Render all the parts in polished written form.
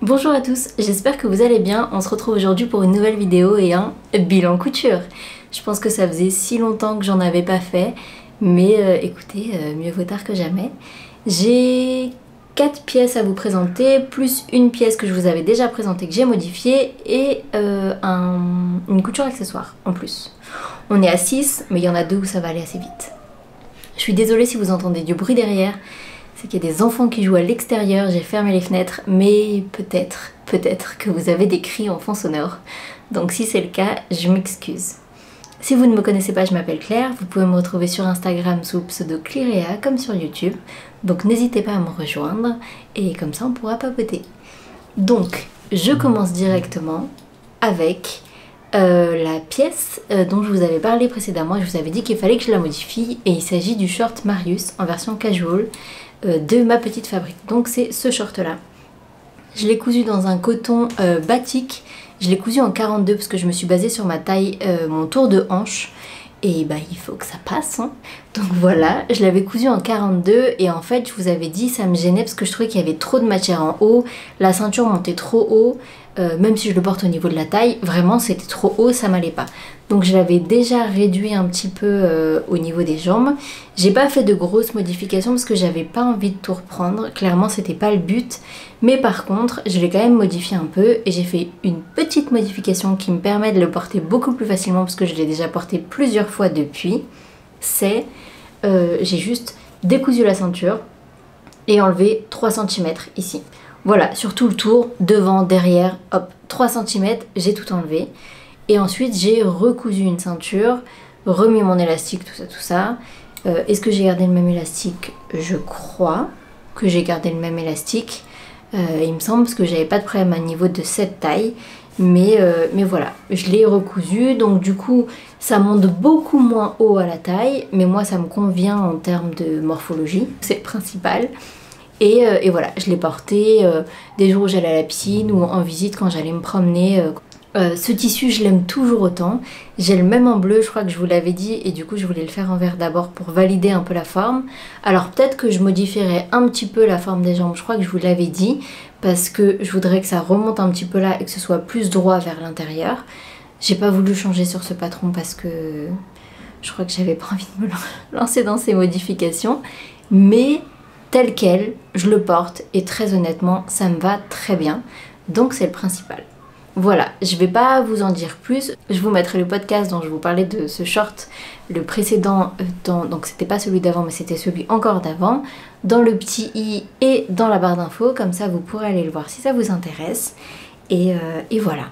Bonjour à tous, j'espère que vous allez bien. On se retrouve aujourd'hui pour une nouvelle vidéo et un bilan couture. Je pense que ça faisait si longtemps que j'en avais pas fait, mais écoutez, mieux vaut tard que jamais. J'ai 4 pièces à vous présenter, plus une pièce que je vous avais déjà présentée que j'ai modifiée et une couture accessoire en plus. On est à 6, mais il y en a 2 où ça va aller assez vite. Je suis désolée si vous entendez du bruit derrière. C'est qu'il y a des enfants qui jouent à l'extérieur, j'ai fermé les fenêtres, mais peut-être que vous avez des cris en fond sonore. Donc si c'est le cas, je m'excuse. Si vous ne me connaissez pas, je m'appelle Claire, vous pouvez me retrouver sur Instagram sous le pseudo Clirea comme sur YouTube. Donc n'hésitez pas à me rejoindre et comme ça on pourra papoter. Donc je commence directement avec la pièce dont je vous avais parlé précédemment. Je vous avais dit qu'il fallait que je la modifie et il s'agit du short Marius en version casual de ma petite fabrique. Donc c'est ce short là. Je l'ai cousu dans un coton batik. Je l'ai cousu en 42 parce que je me suis basée sur ma taille, mon tour de hanche. Et bah il faut que ça passe hein. Donc voilà, je l'avais cousu en 42 et en fait je vous avais dit ça me gênait parce que je trouvais qu'il y avait trop de matière en haut. La ceinture montait trop haut, même si je le porte au niveau de la taille, vraiment c'était trop haut, ça m'allait pas. Donc je l'avais déjà réduit un petit peu au niveau des jambes. J'ai pas fait de grosses modifications parce que j'avais pas envie de tout reprendre, clairement c'était pas le but. Mais par contre je l'ai quand même modifié un peu et j'ai fait une petite modification qui me permet de le porter beaucoup plus facilement parce que je l'ai déjà porté plusieurs fois depuis. C'est j'ai juste décousu la ceinture et enlevé 3 cm ici. Voilà, sur tout le tour, devant, derrière, hop, 3 cm, j'ai tout enlevé. Et ensuite, j'ai recousu une ceinture, remis mon élastique, tout ça. Est-ce que j'ai gardé le même élastique? Je crois que j'ai gardé le même élastique. Il me semble parce que j'avais pas de problème à niveau de cette taille. Mais voilà, je l'ai recousu. Donc du coup, ça monte beaucoup moins haut à la taille. Mais moi, ça me convient en termes de morphologie. C'est le principal. Et voilà, je l'ai porté des jours où j'allais à la piscine ou en visite quand j'allais me promener. Ce tissu, je l'aime toujours autant. J'ai le même en bleu, je crois que je vous l'avais dit, et du coup je voulais le faire en vert d'abord pour valider un peu la forme. Alors peut-être que je modifierai un petit peu la forme des jambes, je crois que je vous l'avais dit, parce que je voudrais que ça remonte un petit peu là et que ce soit plus droit vers l'intérieur. J'ai pas voulu changer sur ce patron parce que je crois que j'avais pas envie de me lancer dans ces modifications, mais tel quel, je le porte et très honnêtement, ça me va très bien. Donc c'est le principal. Voilà, je vais pas vous en dire plus. Je vous mettrai le podcast dont je vous parlais de ce short, le précédent, donc c'était pas celui d'avant mais c'était celui encore d'avant, dans le petit i et dans la barre d'infos, comme ça vous pourrez aller le voir si ça vous intéresse. Et voilà.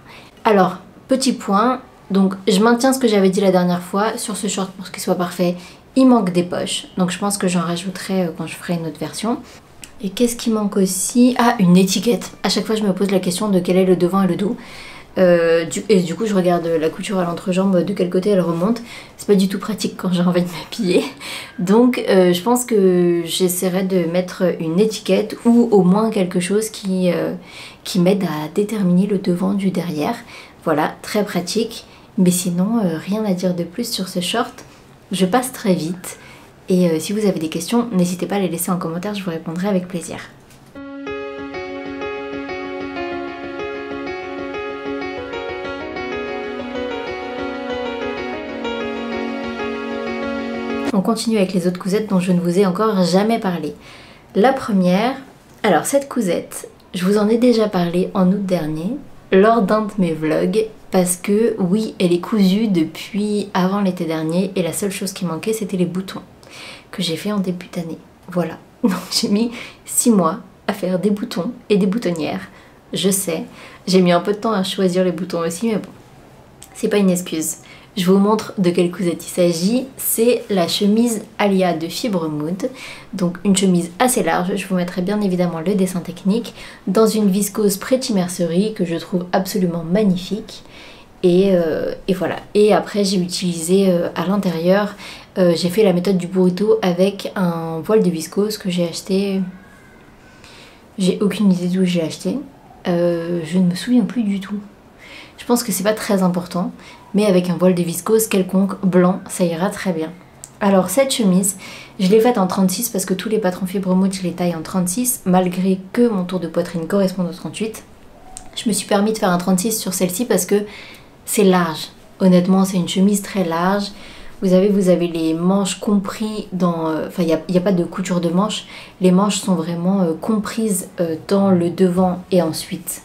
Alors, petit point, donc je maintiens ce que j'avais dit la dernière fois sur ce short pour qu'il soit parfait. Il manque des poches, donc je pense que j'en rajouterai quand je ferai une autre version. Et qu'est-ce qui manque aussi? Ah, une étiquette. À chaque fois je me pose la question de quel est le devant et le dos. Et du coup je regarde la couture à l'entrejambe, de quel côté elle remonte. C'est pas du tout pratique quand j'ai envie de m'habiller. Donc je pense que j'essaierai de mettre une étiquette ou au moins quelque chose qui m'aide à déterminer le devant du derrière. Voilà, très pratique. Mais sinon, rien à dire de plus sur ce short. Je passe très vite. Et si vous avez des questions, n'hésitez pas à les laisser en commentaire, je vous répondrai avec plaisir. On continue avec les autres cousettes dont je ne vous ai encore jamais parlé. La première, alors cette cousette, je vous en ai déjà parlé en août dernier, lors d'un de mes vlogs, parce que oui, elle est cousue depuis avant l'été dernier et la seule chose qui manquait c'était les boutons que j'ai fait en début d'année. Voilà, donc j'ai mis 6 mois à faire des boutons et des boutonnières. Je sais, j'ai mis un peu de temps à choisir les boutons aussi, mais bon, c'est pas une excuse. Je vous montre de quelle cousette il s'agit. C'est la chemise Alia de Fibre Mood, donc une chemise assez large. Je vous mettrai bien évidemment le dessin technique dans une viscose Pretty Mercerie que je trouve absolument magnifique. Et voilà. Et après j'ai utilisé à l'intérieur, j'ai fait la méthode du burrito avec un voile de viscose que j'ai acheté. J'ai aucune idée d'où j'ai acheté. Je ne me souviens plus du tout. Je pense que c'est pas très important, mais avec un voile de viscose quelconque blanc, ça ira très bien. Alors cette chemise, je l'ai faite en 36 parce que tous les patrons Fibre Mood je les taille en 36, malgré que mon tour de poitrine corresponde au 38. Je me suis permis de faire un 36 sur celle-ci parce que c'est large. Honnêtement, c'est une chemise très large. Vous avez les manches comprises dans... Enfin, il n'y a pas de couture de manches. Les manches sont vraiment comprises dans le devant et ensuite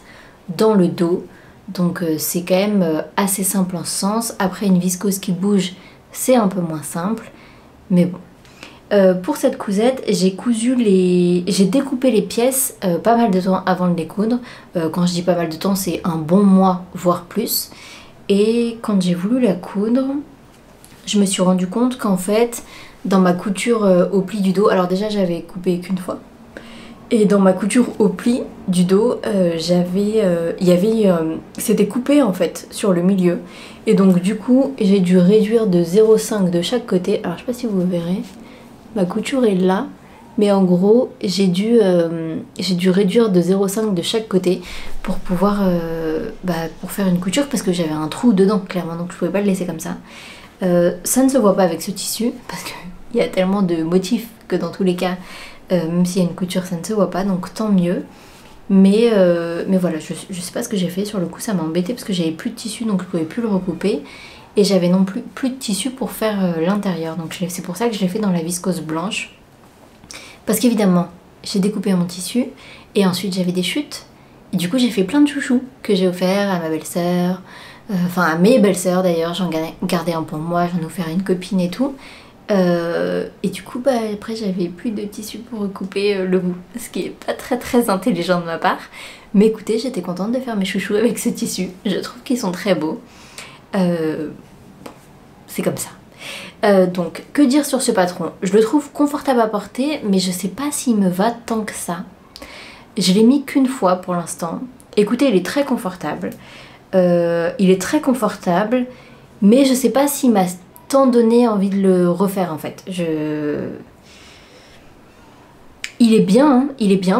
dans le dos. Donc c'est quand même assez simple en ce sens. Après, une viscose qui bouge, c'est un peu moins simple. Mais bon. Pour cette cousette, j'ai découpé les pièces pas mal de temps avant de les coudre. Quand je dis pas mal de temps, c'est un bon mois, voire plus. Et quand j'ai voulu la coudre, je me suis rendu compte qu'en fait, dans ma couture au pli du dos, alors déjà j'avais coupé qu'une fois. Et dans ma couture au pli du dos, c'était coupé en fait sur le milieu. Et donc du coup, j'ai dû réduire de 0,5 de chaque côté. Alors je sais pas si vous verrez. Ma couture est là, mais en gros j'ai dû réduire de 0,5 de chaque côté pour pouvoir pour faire une couture parce que j'avais un trou dedans clairement, donc je pouvais pas le laisser comme ça. Ça ne se voit pas avec ce tissu parce qu'il y a tellement de motifs que dans tous les cas, même s'il y a une couture, ça ne se voit pas, donc tant mieux. Mais voilà, je sais pas ce que j'ai fait, sur le coup ça m'a embêté parce que j'avais plus de tissu donc je pouvais plus le recouper. Et j'avais non plus de tissu pour faire l'intérieur. Donc c'est pour ça que je l'ai fait dans la viscose blanche. Parce qu'évidemment, j'ai découpé mon tissu et ensuite j'avais des chutes. Et du coup, j'ai fait plein de chouchous que j'ai offert à ma belle-sœur. Enfin, à mes belles-sœurs d'ailleurs. J'en gardais un pour moi, j'en ai offert à une copine et tout. Et du coup, après, j'avais plus de tissu pour recouper le bout. Ce qui est pas très intelligent de ma part. Mais écoutez, j'étais contente de faire mes chouchous avec ce tissu. Je trouve qu'ils sont très beaux. C'est comme ça. Donc, que dire sur ce patron? Je le trouve confortable à porter, mais je sais pas s'il me va tant que ça. Je l'ai mis qu'une fois pour l'instant. Écoutez, il est très confortable. Mais je sais pas s'il m'a tant donné envie de le refaire en fait. Il est bien,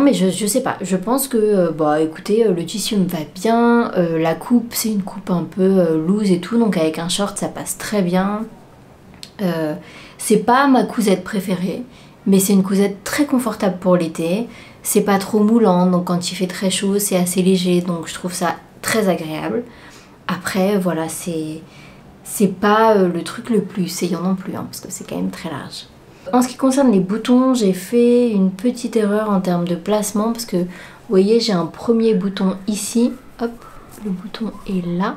mais je sais pas. Je pense que, écoutez, le tissu me va bien. La coupe, c'est une coupe un peu loose et tout, donc avec un short, ça passe très bien. C'est pas ma cousette préférée, mais c'est une cousette très confortable pour l'été. C'est pas trop moulant, donc quand il fait très chaud, c'est assez léger, donc je trouve ça très agréable. Après, voilà, c'est pas le truc le plus essayant non plus, hein, parce que c'est quand même très large. En ce qui concerne les boutons, j'ai fait une petite erreur en termes de placement parce que vous voyez, j'ai un premier bouton ici, hop, le bouton est là,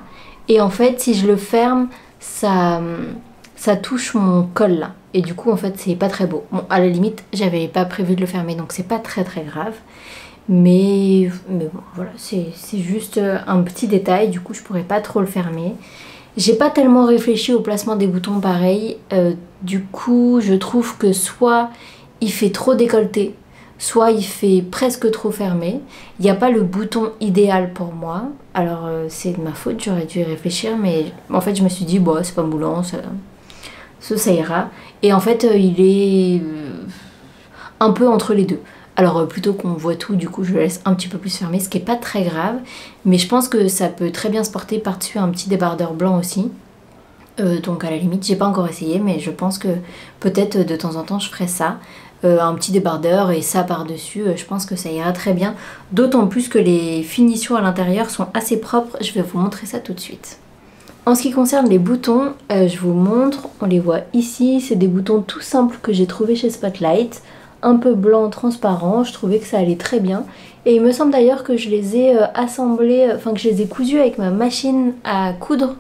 et en fait si je le ferme, ça touche mon col là, et du coup en fait c'est pas très beau. Bon, à la limite j'avais pas prévu de le fermer, donc c'est pas très grave, mais bon voilà, c'est juste un petit détail, du coup je pourrais pas trop le fermer. J'ai pas tellement réfléchi au placement des boutons pareil, du coup je trouve que soit il fait trop décolleté, soit il fait presque trop fermé. Il n'y a pas le bouton idéal pour moi, alors c'est de ma faute, j'aurais dû y réfléchir, mais en fait je me suis dit bon c'est pas moulant, ça ira. Et en fait il est un peu entre les deux. Alors plutôt qu'on voit tout, du coup je le laisse un petit peu plus fermé, ce qui est pas très grave. Mais je pense que ça peut très bien se porter par-dessus un petit débardeur blanc aussi. Donc à la limite, j'ai pas encore essayé, mais je pense que peut-être de temps en temps je ferai ça. Un petit débardeur et ça par-dessus, je pense que ça ira très bien. D'autant plus que les finitions à l'intérieur sont assez propres, je vais vous montrer ça tout de suite. En ce qui concerne les boutons, je vous montre, on les voit ici, c'est des boutons tout simples que j'ai trouvé chez Spotlight. Un peu blanc transparent, je trouvais que ça allait très bien. Et il me semble d'ailleurs que je les ai assemblés, enfin que je les ai cousus avec ma machine à coudre.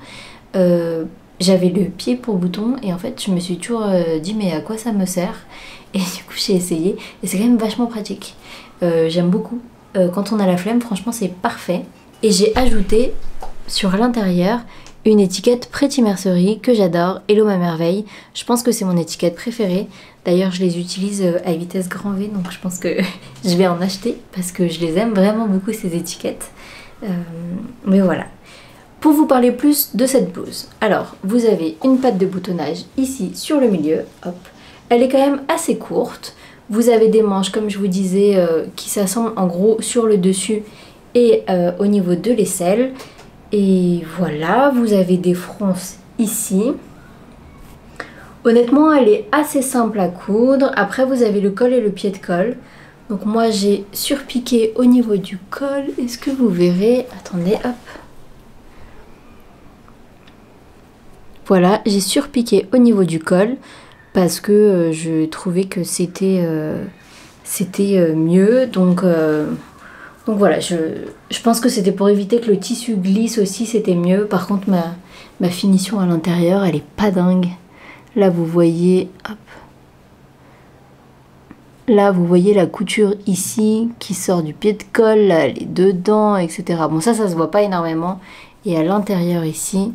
J'avais le pied pour bouton et en fait je me suis toujours dit mais à quoi ça me sert? Et du coup j'ai essayé et c'est quand même vachement pratique. J'aime beaucoup. Quand on a la flemme, franchement c'est parfait. Et j'ai ajouté sur l'intérieur une étiquette Pretty Mercerie que j'adore, Hello ma merveille. Je pense que c'est mon étiquette préférée. D'ailleurs je les utilise à vitesse grand V, donc je pense que je vais en acheter parce que je les aime vraiment beaucoup ces étiquettes. Mais voilà. Pour vous parler plus de cette blouse, alors vous avez une patte de boutonnage ici sur le milieu, hop. Elle est quand même assez courte. Vous avez des manches, comme je vous disais, qui s'assemblent en gros sur le dessus et au niveau de l'aisselle. Et voilà, vous avez des fronces ici. Honnêtement, elle est assez simple à coudre. Après, vous avez le col et le pied de colle. Donc moi j'ai surpiqué au niveau du col. Est-ce que vous verrez? Attendez, hop. Voilà, j'ai surpiqué au niveau du col parce que je trouvais que c'était mieux. Donc voilà, je pense que c'était pour éviter que le tissu glisse aussi, c'était mieux. Par contre, ma finition à l'intérieur, elle est pas dingue. Là, vous voyez, hop. Là, vous voyez la couture ici qui sort du pied de colle, là, elle est dedans, etc. Bon, ça se voit pas énormément. Et à l'intérieur ici,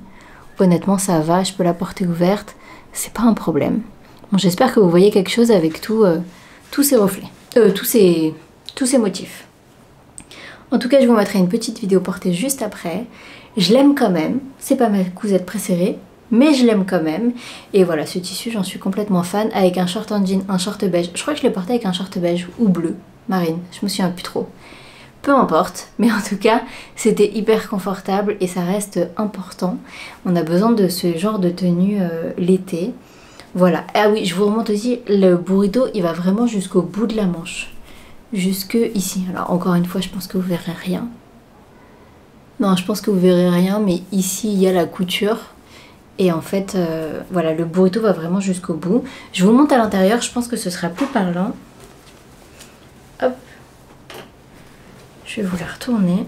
honnêtement, ça va, je peux la porter ouverte, c'est pas un problème. Bon, j'espère que vous voyez quelque chose avec tous ces reflets, tous ces motifs. En tout cas, je vous mettrai une petite vidéo portée juste après. Je l'aime quand même, c'est pas ma cousette préférée, mais je l'aime quand même. Et voilà, ce tissu, j'en suis complètement fan, avec un short en jean, un short beige. Je crois que je l'ai porté avec un short beige ou bleu, marine, je me souviens plus trop. Peu importe, mais en tout cas, c'était hyper confortable et ça reste important. On a besoin de ce genre de tenue l'été. Voilà. Ah oui, je vous remonte aussi, le burrito, il va vraiment jusqu'au bout de la manche. Jusque ici. Alors encore une fois, je pense que vous verrez rien. Non, je pense que vous verrez rien, mais ici, il y a la couture. Et en fait, voilà, le burrito va vraiment jusqu'au bout. Je vous monte à l'intérieur, je pense que ce sera plus parlant. Hop. Je vais vous la retourner.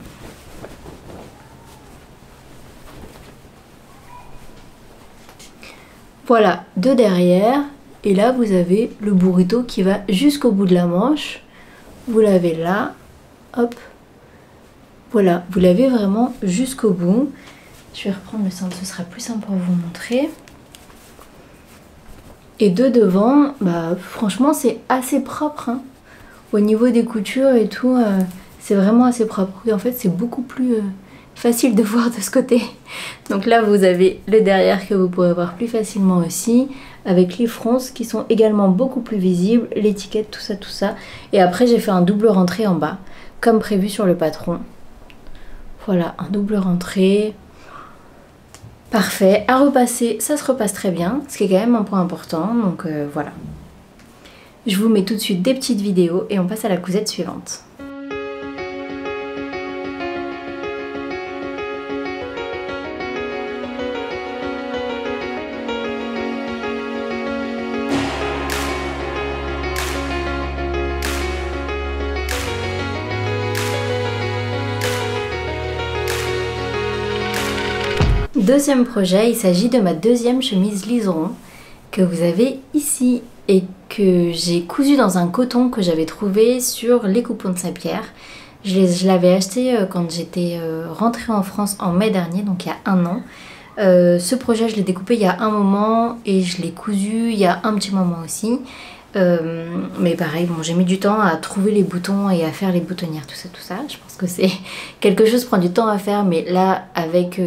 Voilà, de derrière. Et là, vous avez le burrito qui va jusqu'au bout de la manche. Vous l'avez là. Hop. Voilà, vous l'avez vraiment jusqu'au bout. Je vais reprendre le centre, ce sera plus simple pour vous montrer. Et de devant, bah franchement c'est assez propre. Hein. Au niveau des coutures et tout, c'est vraiment assez propre. Et en fait c'est beaucoup plus facile de voir de ce côté. Donc là vous avez le derrière que vous pourrez voir plus facilement aussi. Avec les fronces qui sont également beaucoup plus visibles. L'étiquette, tout ça. Et après j'ai fait un double rentré en bas. Comme prévu sur le patron. Voilà, un double rentré. Parfait, à repasser, ça se repasse très bien, ce qui est quand même un point important, donc voilà. Je vous mets tout de suite des petites vidéos et on passe à la cousette suivante. Deuxième projet, il s'agit de ma deuxième chemise liseron que vous avez ici et que j'ai cousu dans un coton que j'avais trouvé sur les coupons de Saint-Pierre. Je l'avais acheté quand j'étais rentrée en France en mai dernier, donc il y a un an. Ce projet, je l'ai découpé il y a un moment et je l'ai cousu il y a un petit moment aussi. Mais pareil, bon, j'ai mis du temps à trouver les boutons et à faire les boutonnières, tout ça. Je pense que c'est quelque chose qui prend du temps à faire, mais là, avec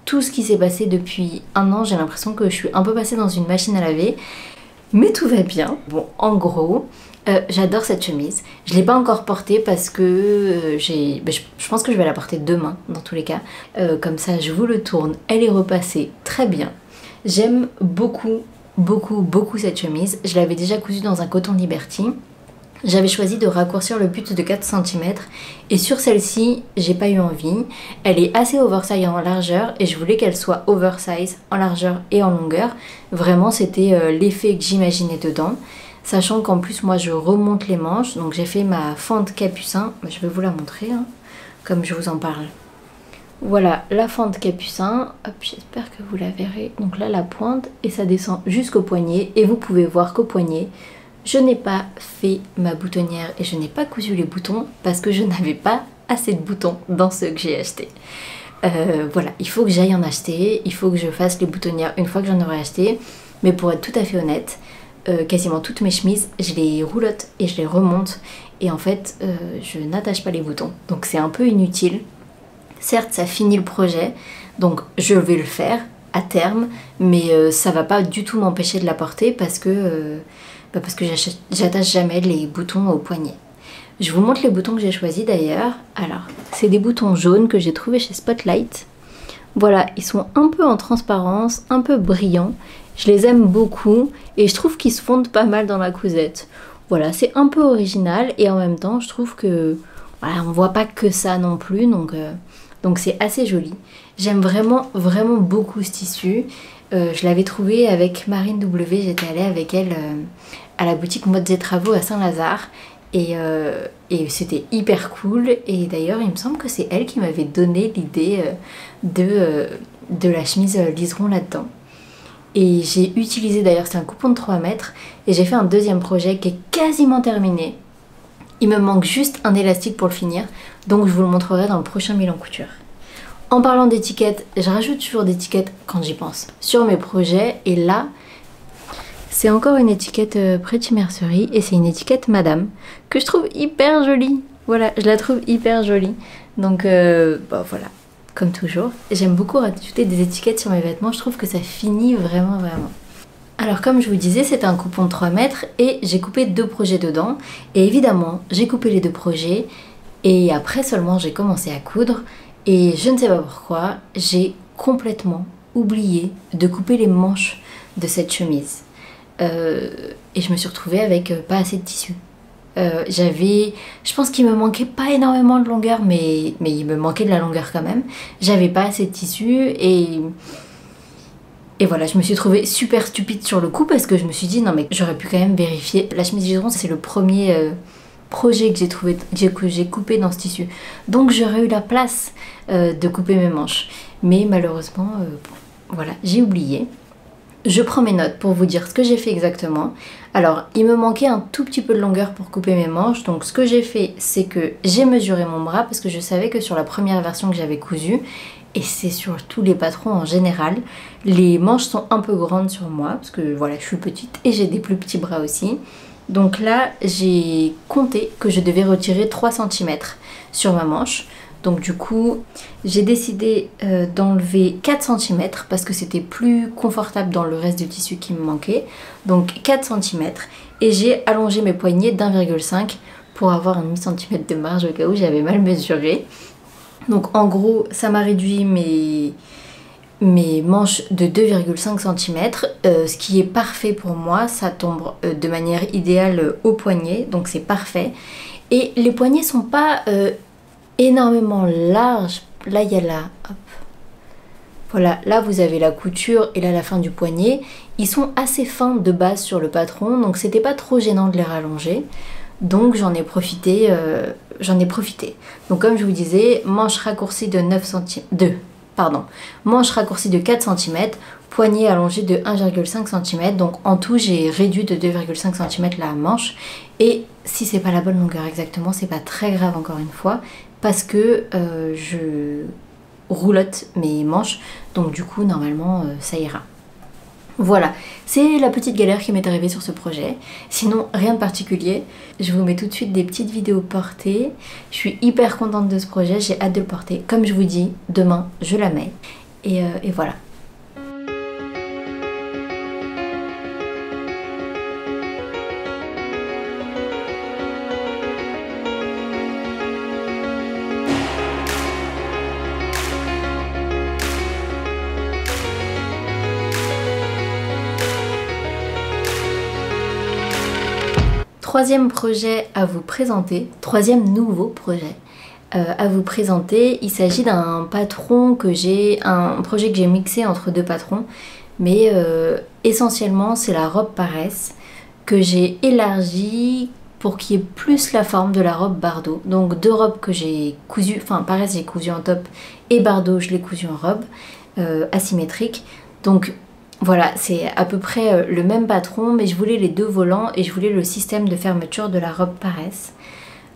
tout ce qui s'est passé depuis un an, j'ai l'impression que je suis un peu passée dans une machine à laver. Mais tout va bien. Bon, en gros, j'adore cette chemise. Je ne l'ai pas encore portée parce que je pense que je vais la porter demain, dans tous les cas. Comme ça, je vous le tourne. Elle est repassée très bien. J'aime beaucoup cette chemise. Je l'avais déjà cousue dans un coton Liberty. J'avais choisi de raccourcir le but de 4 cm et sur celle-ci, j'ai pas eu envie. Elle est assez oversize en largeur et je voulais qu'elle soit oversize en largeur et en longueur. Vraiment, c'était l'effet que j'imaginais dedans. Sachant qu'en plus, moi, je remonte les manches. Donc, j'ai fait ma fente capucin. Je vais vous la montrer, hein, comme je vous en parle. Voilà, la fente capucin. Hop, j'espère que vous la verrez. Donc là, la pointe et ça descend jusqu'au poignet. Et vous pouvez voir qu'au poignet, je n'ai pas fait ma boutonnière et je n'ai pas cousu les boutons parce que je n'avais pas assez de boutons dans ceux que j'ai achetés. Voilà, il faut que j'aille en acheter, il faut que je fasse les boutonnières une fois que j'en aurai acheté. Mais pour être tout à fait honnête, quasiment toutes mes chemises, je les roulotte et je les remonte. Et en fait, je n'attache pas les boutons. Donc c'est un peu inutile. Certes, ça finit le projet, donc je vais le faire à terme. Mais ça va pas du tout m'empêcher de la porter parce que j'attache jamais les boutons au poignet. Je vous montre les boutons que j'ai choisis d'ailleurs. Alors, c'est des boutons jaunes que j'ai trouvés chez Spotlight. Voilà, ils sont un peu en transparence, un peu brillants. Je les aime beaucoup et je trouve qu'ils se fondent pas mal dans la cousette. Voilà, c'est un peu original et en même temps je trouve que voilà, on voit pas que ça non plus, donc c'est assez joli. J'aime vraiment vraiment beaucoup ce tissu. Je l'avais trouvé avec Marine W, j'étais allée avec elle à la boutique Modes et Travaux à Saint-Lazare et c'était hyper cool. Et d'ailleurs il me semble que c'est elle qui m'avait donné l'idée de la chemise liseron là-dedans. Et j'ai utilisé d'ailleurs, c'est un coupon de 3 mètres et j'ai fait un deuxième projet qui est quasiment terminé. Il me manque juste un élastique pour le finir, donc je vous le montrerai dans le prochain Milan Couture. En parlant d'étiquettes, je rajoute toujours des étiquettes quand j'y pense sur mes projets et là c'est encore une étiquette Pretty Mercerie et c'est une étiquette Madame que je trouve hyper jolie. Voilà, je la trouve hyper jolie. Donc bah, voilà, comme toujours. J'aime beaucoup rajouter des étiquettes sur mes vêtements, je trouve que ça finit vraiment vraiment. Alors comme je vous disais, c'est un coupon de 3 mètres et j'ai coupé 2 projets dedans. Et évidemment, j'ai coupé les 2 projets et après seulement j'ai commencé à coudre. Et je ne sais pas pourquoi, j'ai complètement oublié de couper les manches de cette chemise. Et je me suis retrouvée avec pas assez de tissu. Je pense qu'il me manquait pas énormément de longueur, mais il me manquait de la longueur quand même. J'avais pas assez de tissu et voilà, je me suis trouvée super stupide sur le coup parce que je me suis dit non mais j'aurais pu quand même vérifier. La chemise giron, c'est le premier projet que j'ai coupé dans ce tissu. Donc j'aurais eu la place de couper mes manches. Mais malheureusement, bon, voilà, j'ai oublié. Je prends mes notes pour vous dire ce que j'ai fait exactement. Alors, il me manquait un tout petit peu de longueur pour couper mes manches. Donc ce que j'ai fait, c'est que j'ai mesuré mon bras parce que je savais que sur la première version que j'avais cousue, et c'est sur tous les patrons en général, les manches sont un peu grandes sur moi parce que voilà, je suis petite et j'ai des plus petits bras aussi. Donc là, j'ai compté que je devais retirer 3 cm sur ma manche. Donc du coup, j'ai décidé d'enlever 4 cm parce que c'était plus confortable dans le reste du tissu qui me manquait. Donc 4 cm et j'ai allongé mes poignets d'1,5 pour avoir un demi-centimètre de marge au cas où j'avais mal mesuré. Donc en gros, ça m'a réduit mes manches de 2,5 cm, ce qui est parfait pour moi. Ça tombe de manière idéale au poignet, donc c'est parfait. Et les poignets sont pas énormément larges. Là il y a hop. Voilà, là vous avez la couture et là la fin du poignet. Ils sont assez fins de base sur le patron, donc c'était pas trop gênant de les rallonger. Donc j'en ai profité. Donc comme je vous disais, manche raccourcie de 9 cm, manche raccourcie de 4 cm, poignet allongé de 1,5 cm. Donc en tout j'ai réduit de 2,5 cm la manche. Et si c'est pas la bonne longueur exactement, c'est pas très grave encore une fois, parce que je roulotte mes manches, donc du coup normalement ça ira. Voilà, c'est la petite galère qui m'est arrivée sur ce projet. Sinon, rien de particulier. Je vous mets tout de suite des petites vidéos portées. Je suis hyper contente de ce projet, j'ai hâte de le porter. Comme je vous dis, demain, je la mets. Et voilà. Troisième projet à vous présenter, troisième nouveau projet à vous présenter. Il s'agit d'un patron un projet que j'ai mixé entre 2 patrons, mais essentiellement c'est la robe Paresse que j'ai élargie pour qu'il y ait plus la forme de la robe Bardot. Donc 2 robes que j'ai cousues, enfin Paresse j'ai cousu en top et Bardot je l'ai cousu en robe asymétrique. Donc voilà, c'est à peu près le même patron, mais je voulais les 2 volants et je voulais le système de fermeture de la robe Paresse.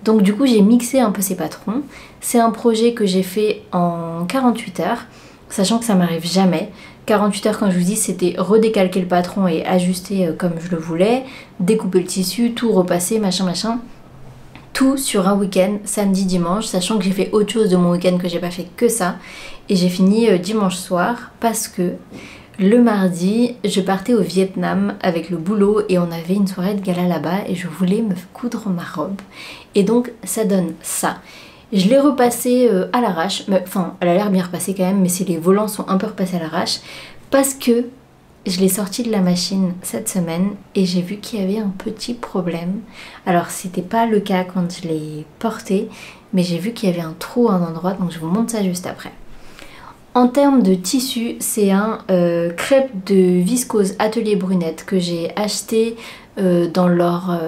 Donc du coup j'ai mixé un peu ces patrons. C'est un projet que j'ai fait en 48 heures, sachant que ça m'arrive jamais. 48 heures quand je vous dis, c'était redécalquer le patron et ajuster comme je le voulais, découper le tissu, tout repasser, machin machin. Tout sur un week-end, samedi, dimanche, sachant que j'ai fait autre chose de mon week-end, que j'ai pas fait que ça. Et j'ai fini dimanche soir parce que le mardi, je partais au Vietnam avec le boulot et on avait une soirée de gala là-bas et je voulais me coudre ma robe. Et donc ça donne ça. Je l'ai repassée à l'arrache, enfin elle a l'air bien repassée quand même, mais les volants sont un peu repassés à l'arrache parce que je l'ai sorti de la machine cette semaine et j'ai vu qu'il y avait un petit problème. Alors c'était pas le cas quand je l'ai porté, mais j'ai vu qu'il y avait un trou à un endroit, donc je vous montre ça juste après. En termes de tissu, c'est un crêpe de viscose Atelier Brunette que j'ai acheté dans leur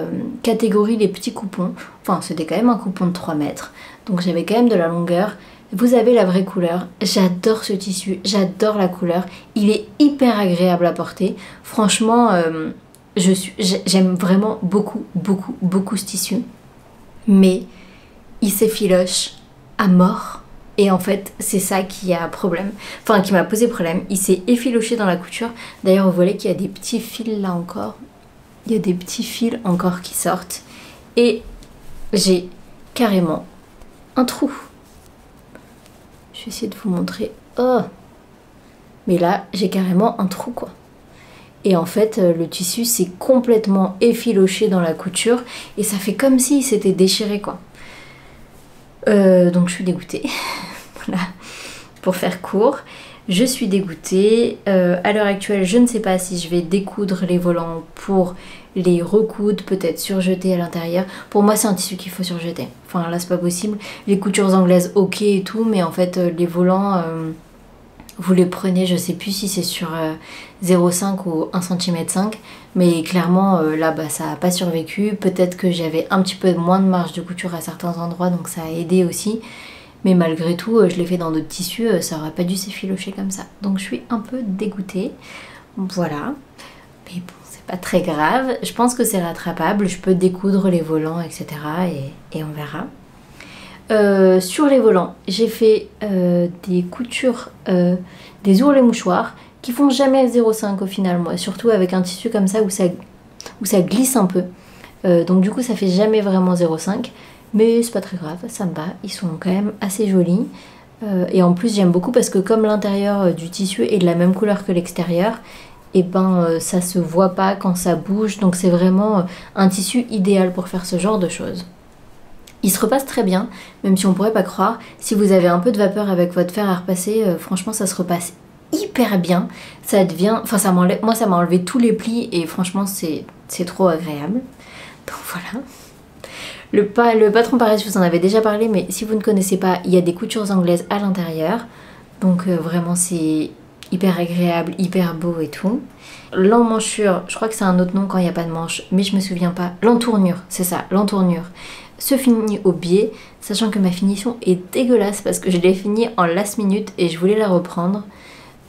catégorie les petits coupons. Enfin c'était quand même un coupon de 3 mètres, donc j'avais quand même de la longueur. Vous avez la vraie couleur, j'adore ce tissu, j'adore la couleur, il est hyper agréable à porter. Franchement, j'aime vraiment beaucoup ce tissu. Mais il s'effiloche à mort et en fait c'est ça qui a problème, enfin qui m'a posé problème. Il s'est effiloché dans la couture, d'ailleurs vous voyez qu'il y a des petits fils là encore, il y a des petits fils encore qui sortent et j'ai carrément un trou. Je vais essayer de vous montrer. Oh! Mais là, j'ai carrément un trou, quoi. Et en fait, le tissu s'est complètement effiloché dans la couture. Et ça fait comme s'il s'était déchiré, quoi. Donc je suis dégoûtée. Voilà. Pour faire court, je suis dégoûtée. À l'heure actuelle, je ne sais pas si je vais découdre les volants pour les recoudre, peut-être surjeter à l'intérieur. Pour moi, c'est un tissu qu'il faut surjeter. Enfin, là, c'est pas possible. Les coutures anglaises, ok et tout, mais en fait, les volants, vous les prenez, je sais plus si c'est sur 0,5 ou 1,5 cm, mais clairement, là, bah, ça n'a pas survécu. Peut-être que j'avais un petit peu moins de marge de couture à certains endroits, donc ça a aidé aussi. Mais malgré tout, je l'ai fait dans d'autres tissus, ça aurait pas dû s'effilocher comme ça. Donc je suis un peu dégoûtée. Voilà. Mais bon, c'est pas très grave. Je pense que c'est rattrapable. Je peux découdre les volants, etc. Et on verra. Sur les volants, j'ai fait des coutures, des ourlets mouchoirs qui font jamais 0,5 au final, moi. Surtout avec un tissu comme ça où ça glisse un peu. Donc du coup, ça fait jamais vraiment 0,5. Mais c'est pas très grave, ça me va, ils sont quand même assez jolis. Et en plus j'aime beaucoup parce que comme l'intérieur du tissu est de la même couleur que l'extérieur, et ben ça se voit pas quand ça bouge, donc c'est vraiment un tissu idéal pour faire ce genre de choses. Il se repasse très bien, même si on pourrait pas croire. Si vous avez un peu de vapeur avec votre fer à repasser, franchement ça se repasse hyper bien. Ça devient, enfin ça m'enlève, moi ça m'a enlevé tous les plis et franchement c'est trop agréable. Donc voilà. Le patron pareil, je vous en avais déjà parlé, mais si vous ne connaissez pas, il y a des coutures anglaises à l'intérieur. Donc vraiment c'est hyper agréable, hyper beau et tout. L'emmanchure, je crois que c'est un autre nom quand il n'y a pas de manche, mais je me souviens pas. L'entournure, c'est ça, l'entournure. Se finit au biais, sachant que ma finition est dégueulasse parce que je l'ai finie en last minute et je voulais la reprendre.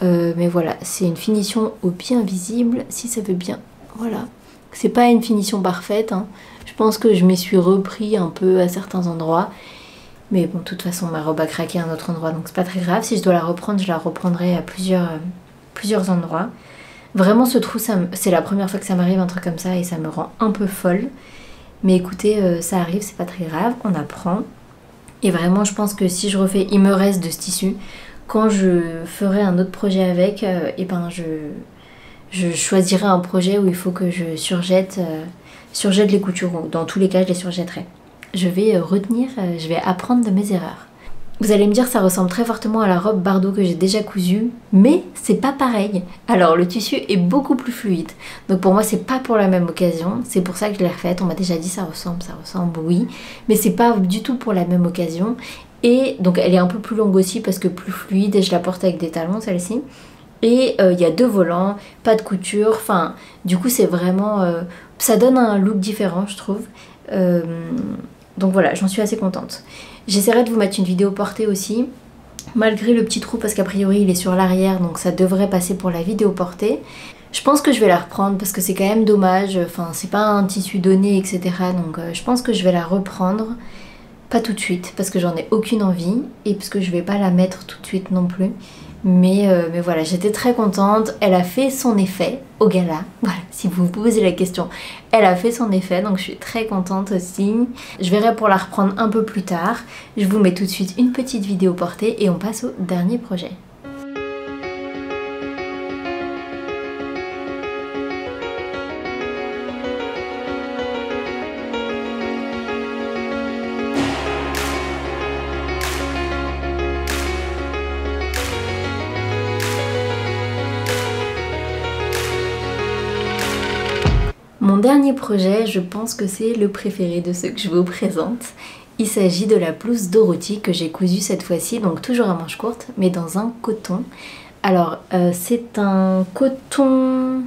Mais voilà, c'est une finition au pied invisible, si ça veut bien. Voilà. C'est pas une finition parfaite, hein. Je pense que je m'y suis repris un peu à certains endroits. Mais bon, de toute façon, ma robe a craqué à un autre endroit, donc c'est pas très grave. Si je dois la reprendre, je la reprendrai à plusieurs endroits. Vraiment, ce trou, c'est la première fois que ça m'arrive, un truc comme ça, et ça me rend un peu folle. Mais écoutez, ça arrive, c'est pas très grave, on apprend. Et vraiment, je pense que si je refais, il me reste de ce tissu. Quand je ferai un autre projet avec, et ben je choisirai un projet où il faut que je surjette les coutures. Dans tous les cas, je les surjetterai. Je vais je vais apprendre de mes erreurs. Vous allez me dire, ça ressemble très fortement à la robe Bardot que j'ai déjà cousue, mais c'est pas pareil. Alors le tissu est beaucoup plus fluide, donc pour moi c'est pas pour la même occasion, c'est pour ça que je l'ai refaite. On m'a déjà dit ça ressemble, oui, mais c'est pas du tout pour la même occasion. Et donc elle est un peu plus longue aussi parce que plus fluide, et je la porte avec des talons celle-ci. Et il y a 2 volants, pas de couture, enfin du coup c'est vraiment, ça donne un look différent je trouve. Donc voilà, j'en suis assez contente. J'essaierai de vous mettre une vidéo portée aussi, malgré le petit trou parce qu'a priori il est sur l'arrière, donc ça devrait passer pour la vidéo portée. Je pense que je vais la reprendre parce que c'est quand même dommage, enfin c'est pas un tissu donné etc. Donc je pense que je vais la reprendre, pas tout de suite parce que j'en ai aucune envie et parce que je vais pas la mettre tout de suite non plus. Mais voilà, j'étais très contente, elle a fait son effet au gala, voilà, si vous vous posez la question, elle a fait son effet, donc je suis très contente aussi. Je verrai pour la reprendre un peu plus tard, je vous mets tout de suite une petite vidéo portée et on passe au dernier projet. mon dernier projet, je pense que c'est le préféré de ceux que je vous présente. Il s'agit de la blouse Dorothy que j'ai cousue cette fois-ci, donc toujours à manches courtes, mais dans un coton. Alors, c'est un coton...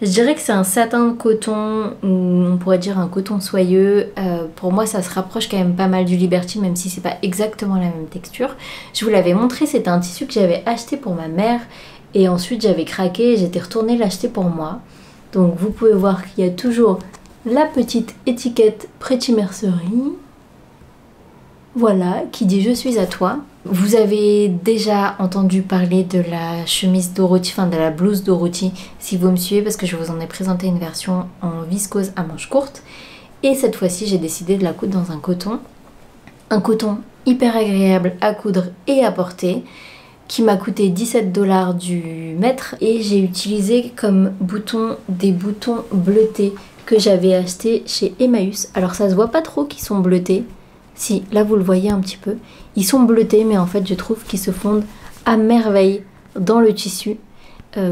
Je dirais que c'est un satin de coton, ou on pourrait dire un coton soyeux. Pour moi, ça se rapproche quand même pas mal du Libertine, même si c'est pas exactement la même texture. Je vous l'avais montré, c'était un tissu que j'avais acheté pour ma mère, et ensuite j'avais craqué et j'étais retournée l'acheter pour moi. Donc vous pouvez voir qu'il y a toujours la petite étiquette Pretty Mercerie. Voilà, qui dit je suis à toi. Vous avez déjà entendu parler de la chemise Dorothy, enfin de la blouse Dorothy si vous me suivez, parce que je vous en ai présenté une version en viscose à manches courtes. Et cette fois-ci j'ai décidé de la coudre dans un coton. Un coton hyper agréable à coudre et à porter, qui m'a coûté 17 $ du mètre. Et j'ai utilisé comme bouton des boutons bleutés que j'avais acheté chez Emmaüs. Alors ça se voit pas trop qu'ils sont bleutés. Si, là vous le voyez un petit peu. Ils sont bleutés, mais en fait je trouve qu'ils se fondent à merveille dans le tissu.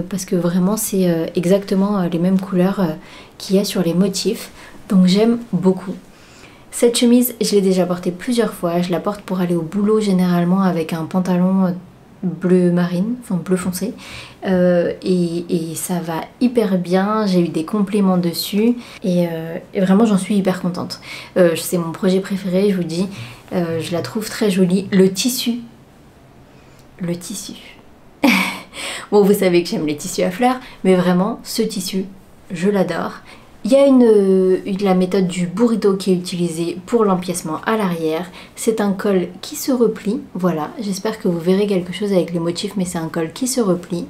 Parce que vraiment c'est exactement les mêmes couleurs qu'il y a sur les motifs. Donc j'aime beaucoup. Cette chemise, je l'ai déjà portée plusieurs fois. Je la porte pour aller au boulot généralement avec un pantalon bleu marine, enfin bleu foncé. Et ça va hyper bien. J'ai eu des compléments dessus. Et vraiment j'en suis hyper contente. C'est mon projet préféré, je vous dis. Je la trouve très jolie. Le tissu. Bon, vous savez que j'aime les tissus à fleurs, mais vraiment, ce tissu, je l'adore. Il y a la méthode du burrito qui est utilisée pour l'empiècement à l'arrière. C'est un col qui se replie, voilà. J'espère que vous verrez quelque chose avec les motifs, mais c'est un col qui se replie.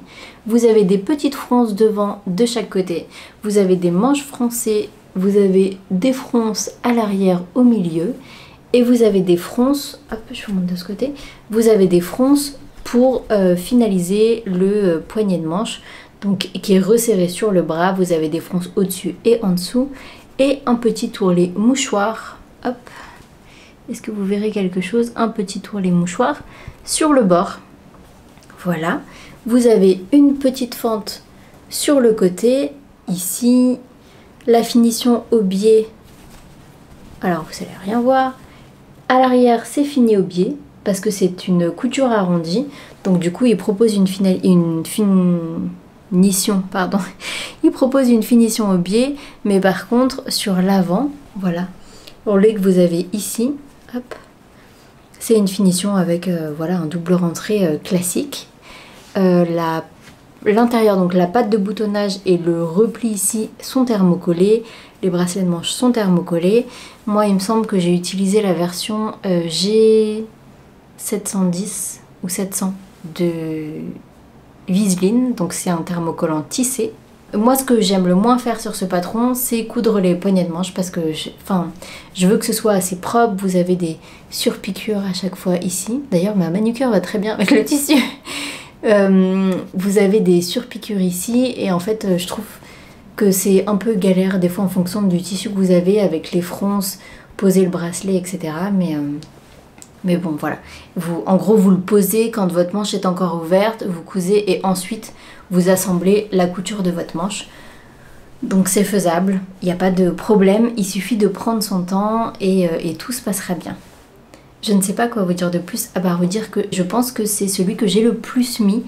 Vous avez des petites fronces devant de chaque côté. Vous avez des manches froncées, vous avez des fronces à l'arrière au milieu. Et vous avez des fronces, hop, je vous montre de ce côté. Vous avez des fronces pour finaliser le poignet de manche, donc qui est resserré sur le bras. Vous avez des fronces au-dessus et en dessous, et un petit tourlet mouchoir. Hop, est-ce que vous verrez quelque chose? Un petit tourlet mouchoir sur le bord. Voilà, vous avez une petite fente sur le côté, ici, la finition au biais. Alors vous allez rien voir. À l'arrière, c'est fini au biais, parce que c'est une couture arrondie. Donc du coup, il propose une finition, pardon. Il propose une finition au biais, mais par contre, sur l'avant, voilà, pour le que vous avez ici, hop, c'est une finition avec voilà, un double rentré classique. L'intérieur, donc la patte de boutonnage et le repli ici sont thermocollés. Les bracelets de manche sont thermocollés. Moi, il me semble que j'ai utilisé la version G710 ou 700 de Viseline. Donc c'est un thermocollant tissé. Moi, ce que j'aime le moins faire sur ce patron, c'est coudre les poignets de manche, parce que je veux que ce soit assez propre. Vous avez des surpiqûres à chaque fois ici. D'ailleurs, ma manucure va très bien avec le tissu. Vous avez des surpiqûres ici, et en fait je trouve que c'est un peu galère des fois en fonction du tissu que vous avez, avec les fronces, poser le bracelet, etc. Mais bon, voilà. En gros, vous le posez quand votre manche est encore ouverte, vous cousez et ensuite vous assemblez la couture de votre manche. Donc c'est faisable, il n'y a pas de problème, il suffit de prendre son temps et tout se passera bien. Je ne sais pas quoi vous dire de plus, à part vous dire que je pense que c'est celui que j'ai le plus mis.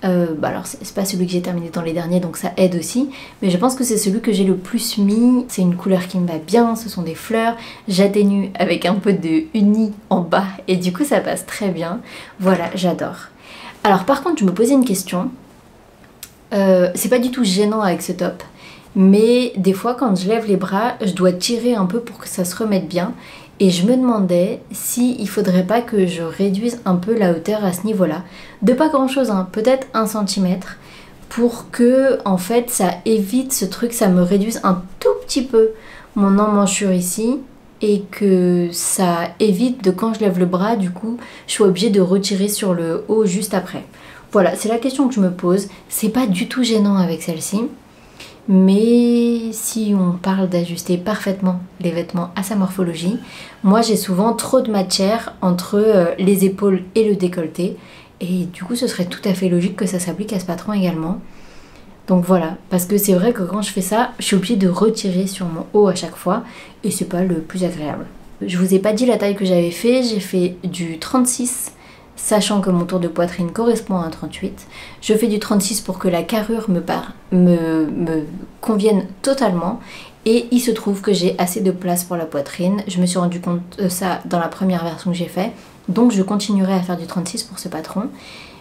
Alors c'est pas celui que j'ai terminé dans les derniers, donc ça aide aussi, mais je pense que c'est celui que j'ai le plus mis. C'est une couleur qui me va bien, ce sont des fleurs, j'atténue avec un peu de uni en bas et du coup ça passe très bien. Voilà, j'adore. Alors par contre je me posais une question, c'est pas du tout gênant avec ce top, mais des fois quand je lève les bras je dois tirer un peu pour que ça se remette bien. Et je me demandais s'il faudrait pas que je réduise un peu la hauteur à ce niveau-là. De pas grand-chose, hein, peut-être 1 cm, pour que en fait ça évite ce truc, ça me réduise un tout petit peu mon emmanchure ici, et que ça évite de, quand je lève le bras, du coup, je suis obligée de retirer sur le haut juste après. Voilà, c'est la question que je me pose. C'est pas du tout gênant avec celle-ci. Mais si on parle d'ajuster parfaitement les vêtements à sa morphologie, moi j'ai souvent trop de matière entre les épaules et le décolleté, et du coup ce serait tout à fait logique que ça s'applique à ce patron également. Donc voilà, parce que c'est vrai que quand je fais ça, je suis obligée de retirer sur mon haut à chaque fois et c'est pas le plus agréable. Je vous ai pas dit la taille que j'avais fait, j'ai fait du 36, sachant que mon tour de poitrine correspond à un 38. Je fais du 36 pour que la carrure me convienne totalement. Et il se trouve que j'ai assez de place pour la poitrine. Je me suis rendu compte de ça dans la première version que j'ai fait. Donc je continuerai à faire du 36 pour ce patron.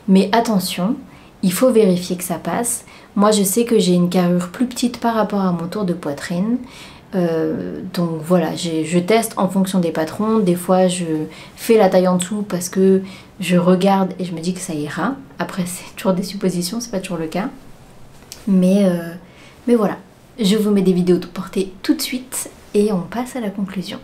Mais attention, il faut vérifier que ça passe. Moi je sais que j'ai une carrure plus petite par rapport à mon tour de poitrine. Donc voilà, je teste en fonction des patrons. Des fois je fais la taille en dessous parce que je regarde et je me dis que ça ira. Après c'est toujours des suppositions, c'est pas toujours le cas. Mais voilà. Je vous mets des vidéos de portée tout de suite et on passe à la conclusion.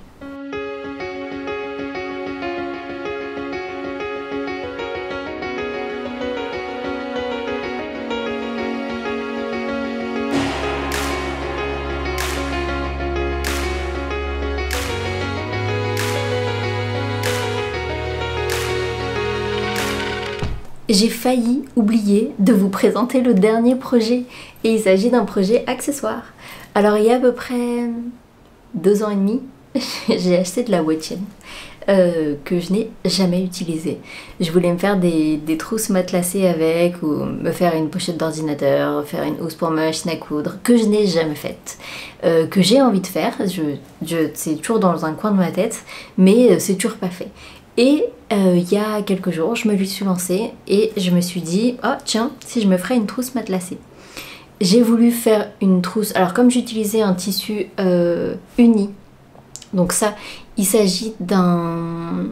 J'ai failli oublier de vous présenter le dernier projet et il s'agit d'un projet accessoire. Alors il y a à peu près 2 ans et demi, j'ai acheté de la Wetchen que je n'ai jamais utilisée. Je voulais me faire des trousses matelassées avec ou me faire une pochette d'ordinateur, faire une housse pour ma machine à coudre que je n'ai jamais faite, que j'ai envie de faire, c'est toujours dans un coin de ma tête mais c'est toujours pas fait. Et il y a quelques jours, je me lui suis lancée et je me suis dit, oh tiens, si je me ferais une trousse matelassée. J'ai voulu faire une trousse, alors comme j'utilisais un tissu uni, donc ça, il s'agit d'un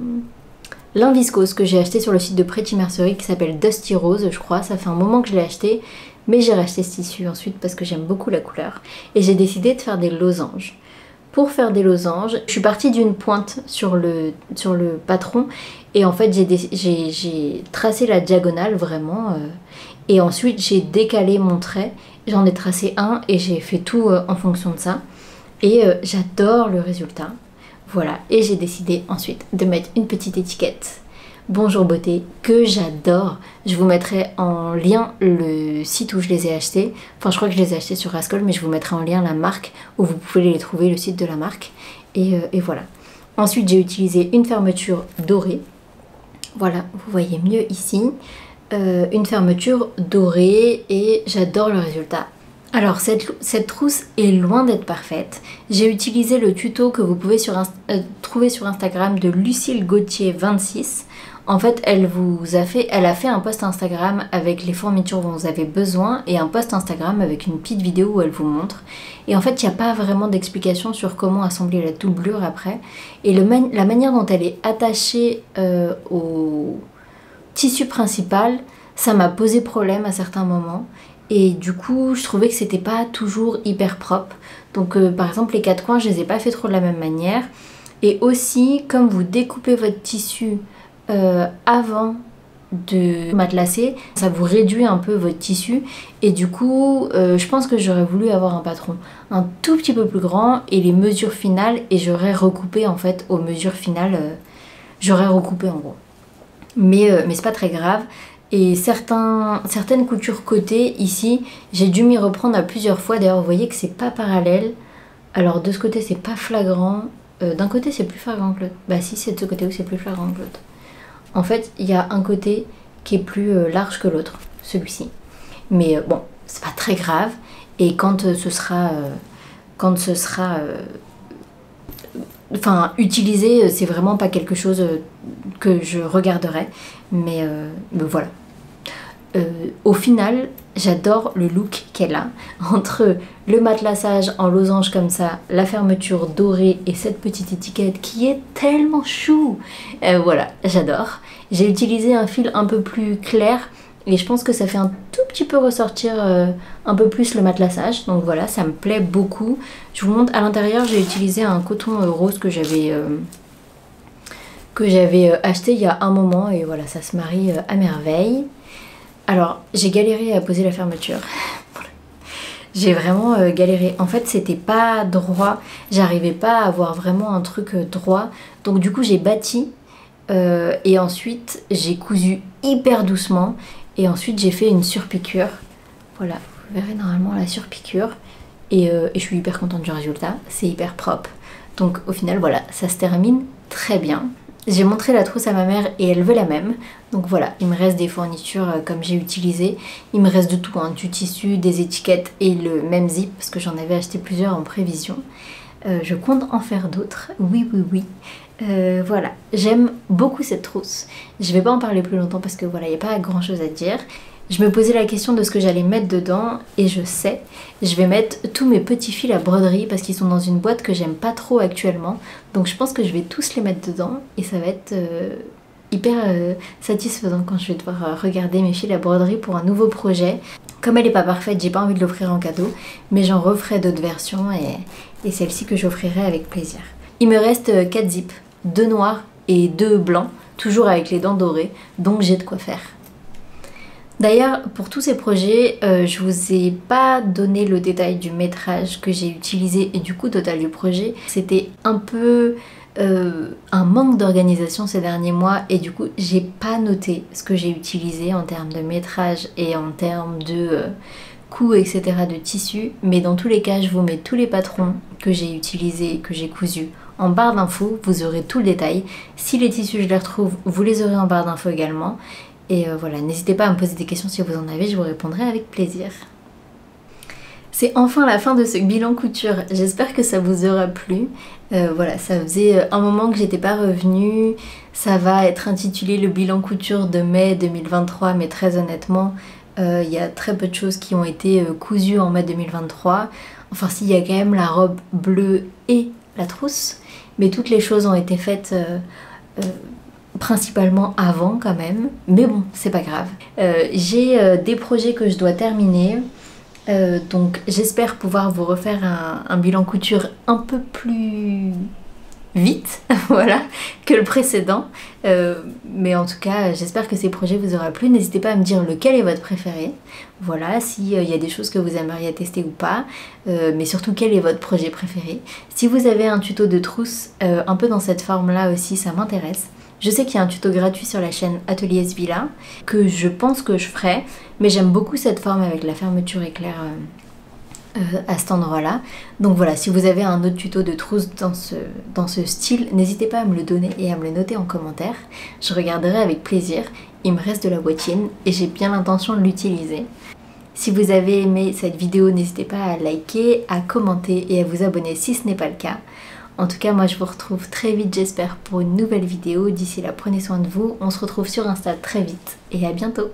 lin viscose que j'ai acheté sur le site de Pretty Mercerie qui s'appelle Dusty Rose, je crois. Ça fait un moment que je l'ai acheté, mais j'ai racheté ce tissu ensuite parce que j'aime beaucoup la couleur. Et j'ai décidé de faire des losanges. Pour faire des losanges, je suis partie d'une pointe sur le patron et en fait j'ai tracé la diagonale vraiment et ensuite j'ai décalé mon trait, j'en ai tracé un et j'ai fait tout en fonction de ça et j'adore le résultat. Voilà, et j'ai décidé ensuite de mettre une petite étiquette Bonjour Beauté que j'adore. Je vous mettrai en lien le site où je les ai achetés. Enfin je crois que je les ai achetés sur Rascol, mais je vous mettrai en lien la marque où vous pouvez les trouver, le site de la marque. Et voilà. Ensuite j'ai utilisé une fermeture dorée. Voilà, vous voyez mieux ici. Une fermeture dorée et j'adore le résultat. Alors cette trousse est loin d'être parfaite. J'ai utilisé le tuto que vous pouvez trouver sur Instagram de Lucille Gauthier 26. En fait, elle a fait un post Instagram avec les fournitures dont vous avez besoin et un post Instagram avec une petite vidéo où elle vous montre. Et en fait, il n'y a pas vraiment d'explication sur comment assembler la doublure après. Et la manière dont elle est attachée au tissu principal, ça m'a posé problème à certains moments. Et du coup, je trouvais que c'était pas toujours hyper propre. Donc par exemple, les 4 coins, je les ai pas fait trop de la même manière. Et aussi, comme vous découpez votre tissu avant de matelasser, ça vous réduit un peu votre tissu et du coup je pense que j'aurais voulu avoir un patron un tout petit peu plus grand et les mesures finales et j'aurais recoupé en fait aux mesures finales, j'aurais recoupé en gros, mais c'est pas très grave. Et certaines coutures côté ici, j'ai dû m'y reprendre à plusieurs fois. D'ailleurs vous voyez que c'est pas parallèle, alors de ce côté c'est pas flagrant, d'un côté c'est plus flagrant que l'autre, bah si c'est de ce côté où c'est plus flagrant que l'autre. En fait, il y a un côté qui est plus large que l'autre, celui-ci. Mais bon, c'est pas très grave. Et quand ce sera utilisé, c'est vraiment pas quelque chose que je regarderai. Mais voilà. Au final, j'adore le look qu'elle a. Entre le matelassage en losange comme ça, la fermeture dorée et cette petite étiquette qui est tellement chou. Voilà, j'adore. J'ai utilisé un fil un peu plus clair et je pense que ça fait un tout petit peu ressortir un peu plus le matelassage. Donc voilà, ça me plaît beaucoup. Je vous montre à l'intérieur, j'ai utilisé un coton rose que j'avais acheté il y a un moment et voilà, ça se marie à merveille. Alors, j'ai galéré à poser la fermeture. J'ai vraiment galéré. En fait, c'était pas droit. J'arrivais pas à avoir vraiment un truc droit. Donc du coup, j'ai bâti. Et ensuite, j'ai cousu hyper doucement. Et ensuite, j'ai fait une surpiqûre. Voilà, verrez normalement la surpiqûre. Et je suis hyper contente du résultat, c'est hyper propre. Donc au final voilà, ça se termine très bien. J'ai montré la trousse à ma mère et elle veut la même. Donc voilà, il me reste des fournitures comme j'ai utilisé. Il me reste de tout, hein, du tissu, des étiquettes et le même zip parce que j'en avais acheté plusieurs en prévision. Je compte en faire d'autres, oui. Voilà, j'aime beaucoup cette trousse. Je vais pas en parler plus longtemps parce que voilà, il n'y a pas grand chose à dire. Je me posais la question de ce que j'allais mettre dedans et je sais, je vais mettre tous mes petits fils à broderie parce qu'ils sont dans une boîte que j'aime pas trop actuellement. Donc je pense que je vais tous les mettre dedans et ça va être hyper satisfaisant quand je vais devoir regarder mes fils à broderie pour un nouveau projet. Comme elle n'est pas parfaite, j'ai pas envie de l'offrir en cadeau, mais j'en referai d'autres versions et celle-ci que j'offrirai avec plaisir. Il me reste 4 zips, 2 noirs et 2 blancs, toujours avec les dents dorées, donc j'ai de quoi faire. D'ailleurs, pour tous ces projets, je vous ai pas donné le détail du métrage que j'ai utilisé et du coût total du projet. C'était un peu un manque d'organisation ces derniers mois et du coup, j'ai pas noté ce que j'ai utilisé en termes de métrage et en termes de coût, etc. de tissu. Mais dans tous les cas, je vous mets tous les patrons que j'ai utilisés, que j'ai cousus en barre d'infos. Vous aurez tout le détail. Si les tissus, je les retrouve, vous les aurez en barre d'infos également. Et voilà, n'hésitez pas à me poser des questions si vous en avez, je vous répondrai avec plaisir. C'est enfin la fin de ce bilan couture, j'espère que ça vous aura plu. Voilà, ça faisait un moment que j'étais pas revenue, ça va être intitulé le bilan couture de mai 2023, mais très honnêtement, il y a très peu de choses qui ont été cousues en mai 2023. Enfin si, il y a quand même la robe bleue et la trousse, mais toutes les choses ont été faites principalement avant quand même, mais bon, c'est pas grave. J'ai des projets que je dois terminer, donc j'espère pouvoir vous refaire un bilan couture un peu plus vite, voilà, que le précédent. Mais en tout cas, j'espère que ces projets vous auront plu. N'hésitez pas à me dire lequel est votre préféré. Voilà, s'il y a des choses que vous aimeriez tester ou pas. Mais surtout, quel est votre projet préféré. Si vous avez un tuto de trousse un peu dans cette forme-là aussi, ça m'intéresse. Je sais qu'il y a un tuto gratuit sur la chaîne Atelier Svilla que je pense que je ferai, mais j'aime beaucoup cette forme avec la fermeture éclair à cet endroit-là. Donc voilà, si vous avez un autre tuto de trousse dans ce style, n'hésitez pas à me le donner et à me le noter en commentaire. Je regarderai avec plaisir. Il me reste de la boîtine et j'ai bien l'intention de l'utiliser. Si vous avez aimé cette vidéo, n'hésitez pas à liker, à commenter et à vous abonner si ce n'est pas le cas. En tout cas, moi je vous retrouve très vite, j'espère, pour une nouvelle vidéo. D'ici là, prenez soin de vous. On se retrouve sur Insta très vite et à bientôt.